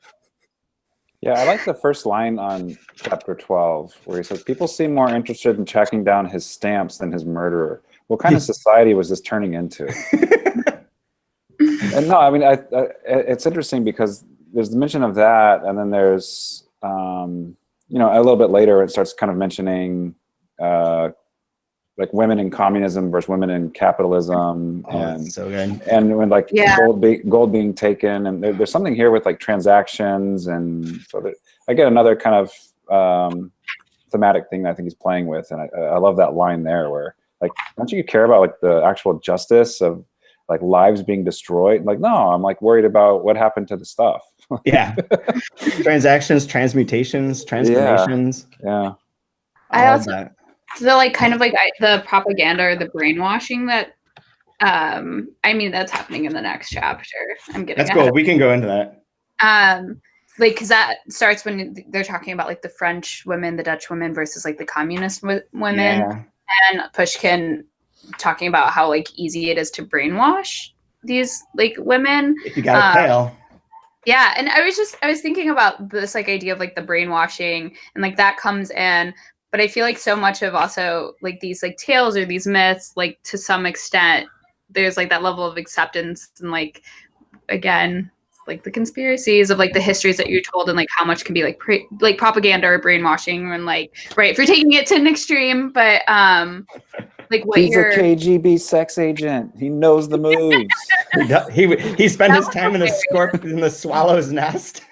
[SPEAKER 2] Yeah, I like the first line on chapter 12 where he says, "People seem more interested in tracking down his stamps than his murderer." What kind of society was this turning into? And no, I mean, it's interesting because there's the mention of that, and then there's, you know, a little bit later it starts kind of mentioning like women in communism versus women in capitalism, and
[SPEAKER 1] so good.
[SPEAKER 2] And when like gold being taken, and there's something here with like transactions, and so that I get another kind of thematic thing that I think he's playing with, and I love that line there where like, don't you care about like the actual justice of like lives being destroyed? Like, no, I'm like worried about what happened to the stuff.
[SPEAKER 1] Yeah, transactions, transmutations, transformations.
[SPEAKER 2] Yeah.
[SPEAKER 3] I also
[SPEAKER 1] that.
[SPEAKER 3] the like kind of like the propaganda or the brainwashing that I mean that's happening in the next chapter. I'm getting
[SPEAKER 1] that's cool. We can go into that.
[SPEAKER 3] Like because that starts when they're talking about like the French women, the Dutch women versus like the communist women, and Pynchon talking about how like easy it is to brainwash these like women
[SPEAKER 1] if you got a tail.
[SPEAKER 3] Yeah, and I was thinking about this like idea of like the brainwashing and like that comes in. But I feel like so much of also like these like tales or these myths, like to some extent, there's like that level of acceptance and like, again, like the conspiracies of like the histories that you're told and like how much can be like like propaganda or brainwashing and like, right, if you're taking it to an extreme, but like what
[SPEAKER 2] he's a KGB sex agent. He knows the moves.
[SPEAKER 1] he spent his time in the swallow's nest.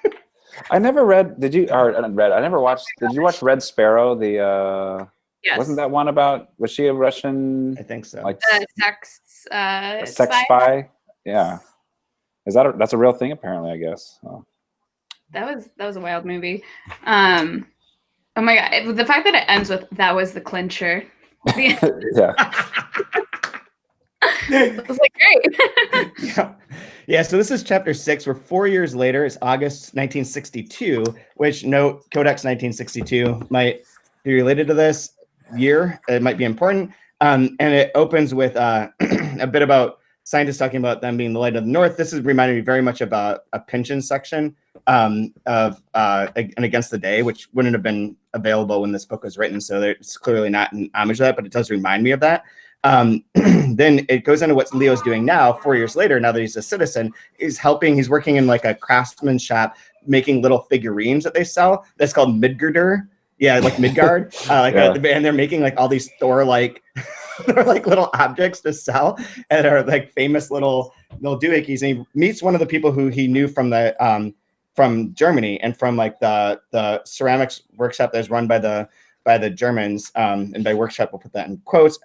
[SPEAKER 2] I never read. I never watched. Did you watch Red Sparrow? The
[SPEAKER 3] yes.
[SPEAKER 2] Wasn't that one about? Was she a Russian?
[SPEAKER 1] I think so.
[SPEAKER 2] Like
[SPEAKER 3] a
[SPEAKER 2] sex spy. Yeah. That's a real thing apparently? I guess. Oh.
[SPEAKER 3] That was a wild movie. Oh my god! The fact that it ends with "that was the clincher."
[SPEAKER 2] Yeah.
[SPEAKER 3] It was like great.
[SPEAKER 1] Yeah, so this is chapter 6. We're 4 years later. It's August 1962, which note Codex 1962 might be related to this year. It might be important. And it opens with a bit about scientists talking about them being the light of the north. This is reminding me very much of a Pynchon section of and Against the Day, which wouldn't have been available when this book was written. So it's clearly not an homage to that, but it does remind me of that. Then it goes into what Leo's doing now, 4 years later, now that he's a citizen, he's working in like a craftsman shop, making little figurines that they sell. That's called Midgarder. Yeah, like Midgard. And they're making like all these Thor-like they're like little objects to sell and are like famous little doohickeys. And he meets one of the people who he knew from from Germany and from like the ceramics workshop that's run by the Germans. And by workshop, we'll put that in quotes.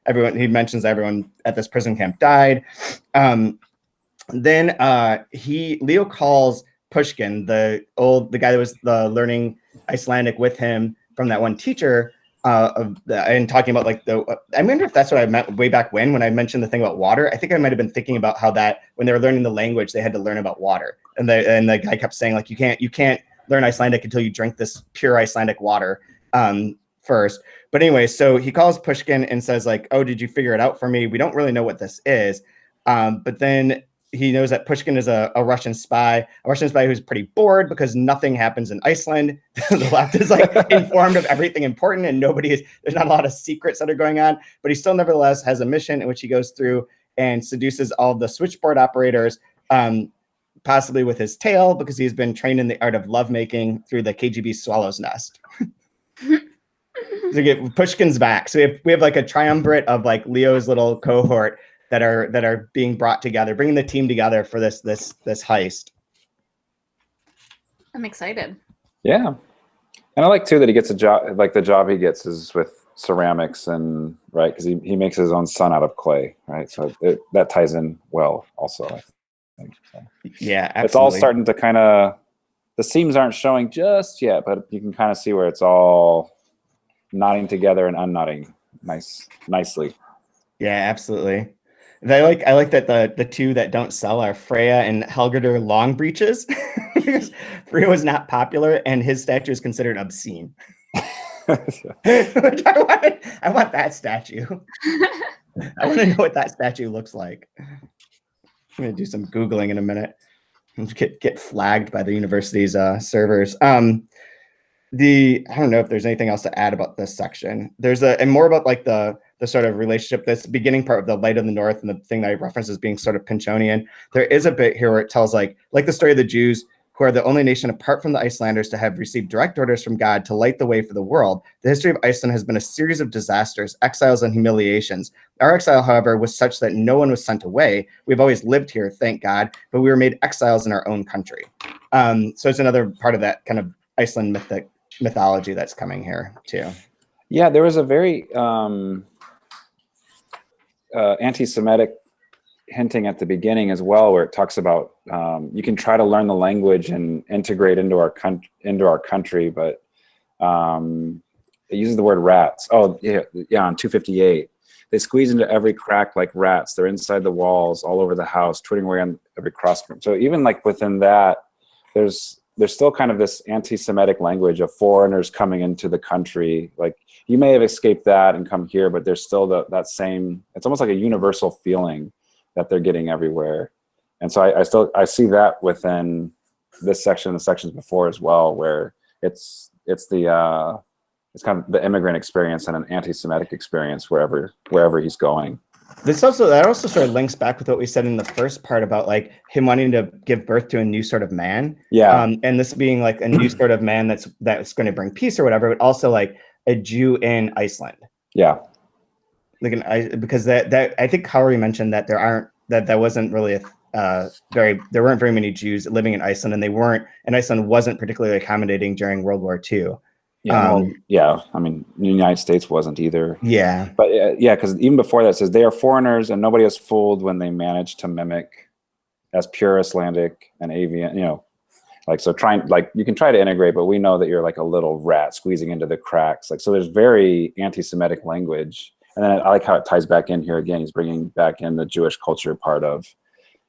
[SPEAKER 1] He mentions everyone at this prison camp died. Then Leo calls Pynchon, the guy that was learning Icelandic with him from that one teacher, and talking about like I wonder if that's what I meant way back when I mentioned the thing about water. I think I might have been thinking about how that when they were learning the language, they had to learn about water, and the guy kept saying like you can't learn Icelandic until you drink this pure Icelandic water first. But anyway, so he calls Pynchon and says like, "Oh, did you figure it out for me? We don't really know what this is," but then he knows that Pynchon is a Russian spy who's pretty bored because nothing happens in Iceland. The left is like informed of everything important and there's not a lot of secrets that are going on, but he still nevertheless has a mission in which he goes through and seduces all of the switchboard operators, possibly with his tail because he's been trained in the art of lovemaking through the KGB swallow's nest. So get Pynchon's back. So we have like a triumvirate of like Leo's little cohort that are being brought together, bringing the team together for this heist.
[SPEAKER 3] I'm excited.
[SPEAKER 2] Yeah, and I like too that he gets a job. Like the job he gets is with ceramics, and right because he makes his own son out of clay, right? So that ties in well, also. I think. So.
[SPEAKER 1] Yeah, absolutely.
[SPEAKER 2] It's all starting to kind of, the seams aren't showing just yet, but you can kind of see where it's all knotting together and unknotting nicely.
[SPEAKER 1] Yeah, absolutely. I like that the two that don't sell are Freya and Helgrdr long breeches. Because Freya was not popular and his statue is considered obscene. Which I want that statue. I want to know what that statue looks like. I'm going to do some Googling in a minute and get flagged by the university's servers. I don't know if there's anything else to add about this section. And more about like the sort of relationship, this beginning part of the light of the north and the thing that I referenced as being sort of Pynchonian. There is a bit here where it tells like the story of the Jews, who are the only nation apart from the Icelanders to have received direct orders from God to light the way for the world. The history of Iceland has been a series of disasters, exiles, and humiliations. Our exile, however, was such that no one was sent away. We've always lived here, thank God, but we were made exiles in our own country. So it's another part of that kind of Iceland mythology that's coming here too.
[SPEAKER 2] Yeah, there was a very anti-Semitic hinting at the beginning as well, where it talks about you can try to learn the language and integrate into our country, but it uses the word rats. Oh yeah, on 258, they squeeze into every crack like rats. They're inside the walls, all over the house, twitting away on every crossbeam. So even like within that, there's still kind of this anti-Semitic language of foreigners coming into the country. Like you may have escaped that and come here, but there's still that same. It's almost like a universal feeling that they're getting everywhere. And so I see that within this section and the sections before as well, where it's kind of the immigrant experience and an anti-Semitic experience wherever he's going.
[SPEAKER 1] That also sort of links back with what we said in the first part about like him wanting to give birth to a new sort of man.
[SPEAKER 2] Yeah.
[SPEAKER 1] And this being like a new sort of man that's going to bring peace or whatever, but also like a Jew in Iceland.
[SPEAKER 2] Yeah.
[SPEAKER 1] Because that I think Howard mentioned that there wasn't really there weren't very many Jews living in Iceland, and Iceland wasn't particularly accommodating during World War II.
[SPEAKER 2] Yeah, I mean, the United States wasn't either.
[SPEAKER 1] Yeah,
[SPEAKER 2] but because even before that it says they are foreigners, and nobody is fooled when they manage to mimic as pure Icelandic and avian. So you can try to integrate, but we know that you're like a little rat squeezing into the cracks. So there's very anti-Semitic language. And then I like how it ties back in here again. He's bringing back in the Jewish culture part of,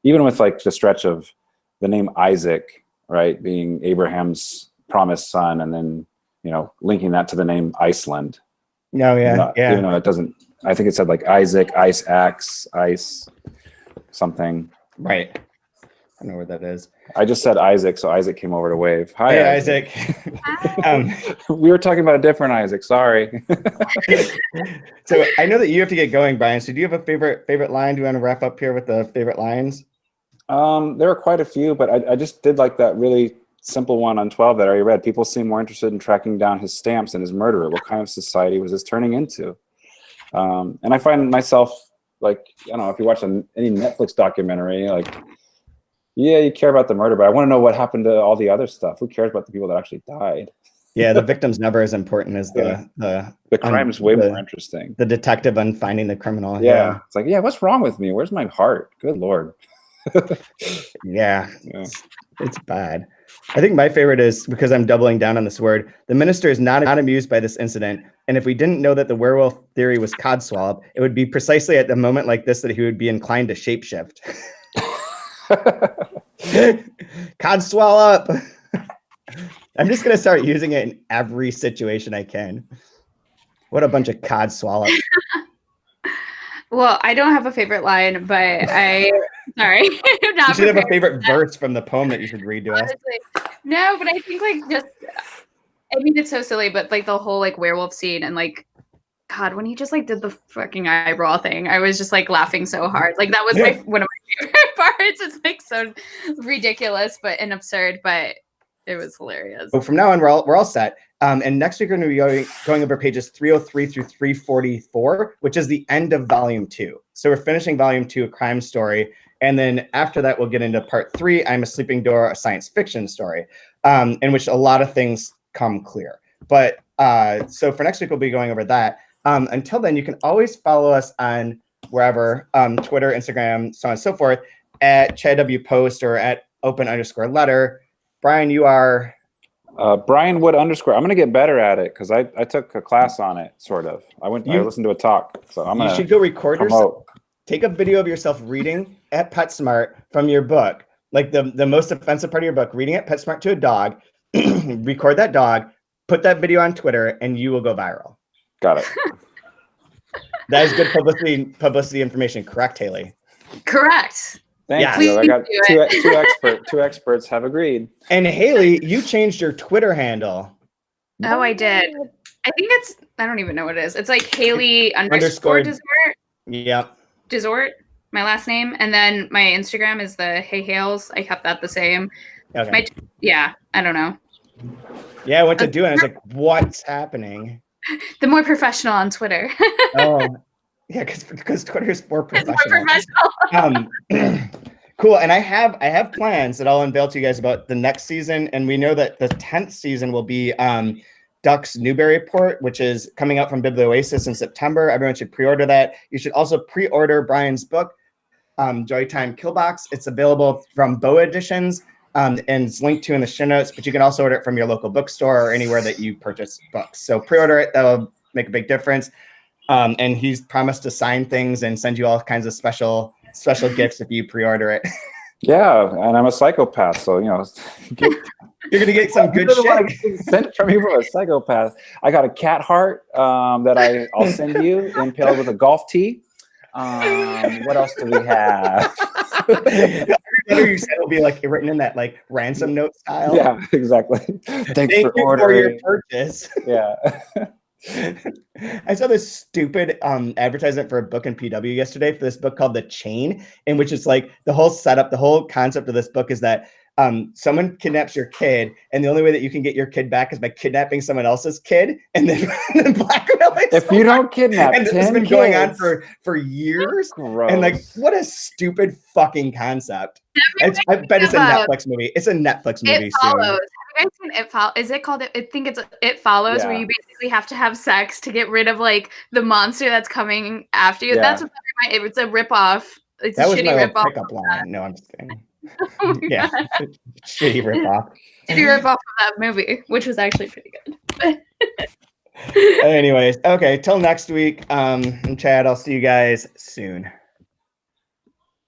[SPEAKER 2] even with like the stretch of the name Isaac, right, being Abraham's promised son, and then linking that to the name Iceland.
[SPEAKER 1] No, yeah.
[SPEAKER 2] Even though it doesn't. I think it said like Isaac, ice axe, ice, something.
[SPEAKER 1] Right. I know where that is.
[SPEAKER 2] I just said Isaac, so Isaac came over to wave. Hi,
[SPEAKER 1] hey, Isaac.
[SPEAKER 2] We were talking about a different Isaac. Sorry.
[SPEAKER 1] So I know that you have to get going, Brian. So do you have a favorite line? Do you want to wrap up here with the favorite lines?
[SPEAKER 2] There are quite a few, but I just did like that really simple one on 12 that I already read. People seem more interested in tracking down his stamps than his murderer. What kind of society was this turning into? And I find myself like, I don't know, if you watch any Netflix documentary, like, yeah, you care about the murder, but I want to know what happened to all the other stuff. Who cares about the people that actually died?
[SPEAKER 1] Yeah, the victim's never as important as the
[SPEAKER 2] crime is way more interesting.
[SPEAKER 1] The detective on finding the criminal.
[SPEAKER 2] Yeah. It's like, what's wrong with me? Where's my heart? Good Lord.
[SPEAKER 1] Yeah. It's bad. I think my favorite is, because I'm doubling down on this word, the minister is not amused by this incident. And if we didn't know that the werewolf theory was codswallop, it would be precisely at the moment like this that he would be inclined to shapeshift. Codswallop. I'm just going to start using it in every situation I can. What a bunch of codswallops.
[SPEAKER 3] Well, I don't have a favorite line, but sorry. I'm not
[SPEAKER 1] you should have a favorite verse from the poem that you should read to us.
[SPEAKER 3] No, but I think it's so silly, but like the whole like werewolf scene and like, God, when he just like did the fucking eyebrow thing, I was just like laughing so hard. Like that was one of my favorite parts. It's like so ridiculous and absurd, but it was hilarious.
[SPEAKER 1] So from now on, we're all set. And next week we're going to be going over pages 303 through 344, which is the end of volume 2. So we're finishing volume 2, a crime story. And then after that, we'll get into part 3, I'm a Sleeping Door, a science fiction story, in which a lot of things come clear. But so for next week, we'll be going over that. Until then, you can always follow us on wherever, Twitter, Instagram, so on and so forth, at Chad W Post or at open_letter. Brian, you are
[SPEAKER 2] Brian Wood _. I'm gonna get better at it because I took a class on it, sort of. I listened to a talk, so I'm gonna.
[SPEAKER 1] You should go record yourself. Take a video of yourself reading at PetSmart from your book, like the most offensive part of your book, reading at PetSmart to a dog. Record that dog, put that video on Twitter, and you will go viral.
[SPEAKER 2] Got it.
[SPEAKER 1] That is good publicity information. Correct, Hailey?
[SPEAKER 3] Correct.
[SPEAKER 2] Thank you. I got two experts have agreed.
[SPEAKER 1] And Hailey, you changed your Twitter handle.
[SPEAKER 3] Oh, I did. I think I don't even know what it is. It's like Hailey _Dezort.
[SPEAKER 1] Yep.
[SPEAKER 3] Dezort, my last name. And then my Instagram is the Hey Hales. I kept that the same.
[SPEAKER 1] Okay.
[SPEAKER 3] I don't know.
[SPEAKER 1] Yeah, I went to do it. I was like, what's happening?
[SPEAKER 3] The more professional on Twitter.
[SPEAKER 1] Oh, yeah, because Twitter is more professional.
[SPEAKER 3] It's more professional.
[SPEAKER 1] Cool. And I have plans that I'll unveil to you guys about the next season. And we know that the 10th season will be Duck's Newberry Report, which is coming out from Biblioasis in September. Everyone should pre-order that. You should also pre-order Brian's book, Joytime Killbox. It's available from Boa Editions, and it's linked to in the show notes, but you can also order it from your local bookstore or anywhere that you purchase books. So pre-order it. That'll make a big difference. And he's promised to sign things and send you all kinds of special gifts if you pre-order it.
[SPEAKER 2] Yeah, and I'm a psychopath, so
[SPEAKER 1] you're gonna get some good shit
[SPEAKER 2] sent from me from a psychopath. I got a cat heart that I'll send you, impaled with a golf tee. What else do we have?
[SPEAKER 1] You said it'll be like written in that like ransom note style.
[SPEAKER 2] Yeah, exactly. Thank you
[SPEAKER 1] for your purchase.
[SPEAKER 2] Yeah.
[SPEAKER 1] I saw this stupid advertisement for a book in PW yesterday for this book called The Chain, in which it's like the whole setup, the whole concept of this book is that someone kidnaps your kid, and the only way that you can get your kid back is by kidnapping someone else's kid, and then blackmailing.
[SPEAKER 2] If you don't kidnap,
[SPEAKER 1] and this has been going on for years.
[SPEAKER 2] Gross.
[SPEAKER 1] And like, what a stupid fucking concept! I bet it's a Netflix movie. It's a Netflix movie.
[SPEAKER 3] It Follows. Have you guys seen It Follows? Is it called? I think it's It Follows,
[SPEAKER 2] Yeah.
[SPEAKER 3] where you basically have to have sex to get rid of like the monster that's coming after you.
[SPEAKER 2] Yeah.
[SPEAKER 3] That's what it's a ripoff. It's
[SPEAKER 1] That
[SPEAKER 3] a
[SPEAKER 1] was
[SPEAKER 3] shitty
[SPEAKER 1] my little
[SPEAKER 3] ripoff.
[SPEAKER 1] pickup line. No, I'm just kidding.
[SPEAKER 3] Oh
[SPEAKER 1] Yeah, shitty ripoff.
[SPEAKER 3] Shitty ripoff of that movie, which was actually pretty good.
[SPEAKER 1] Anyways, okay. Till next week. I'm Chad. I'll see you guys soon.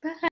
[SPEAKER 3] Bye.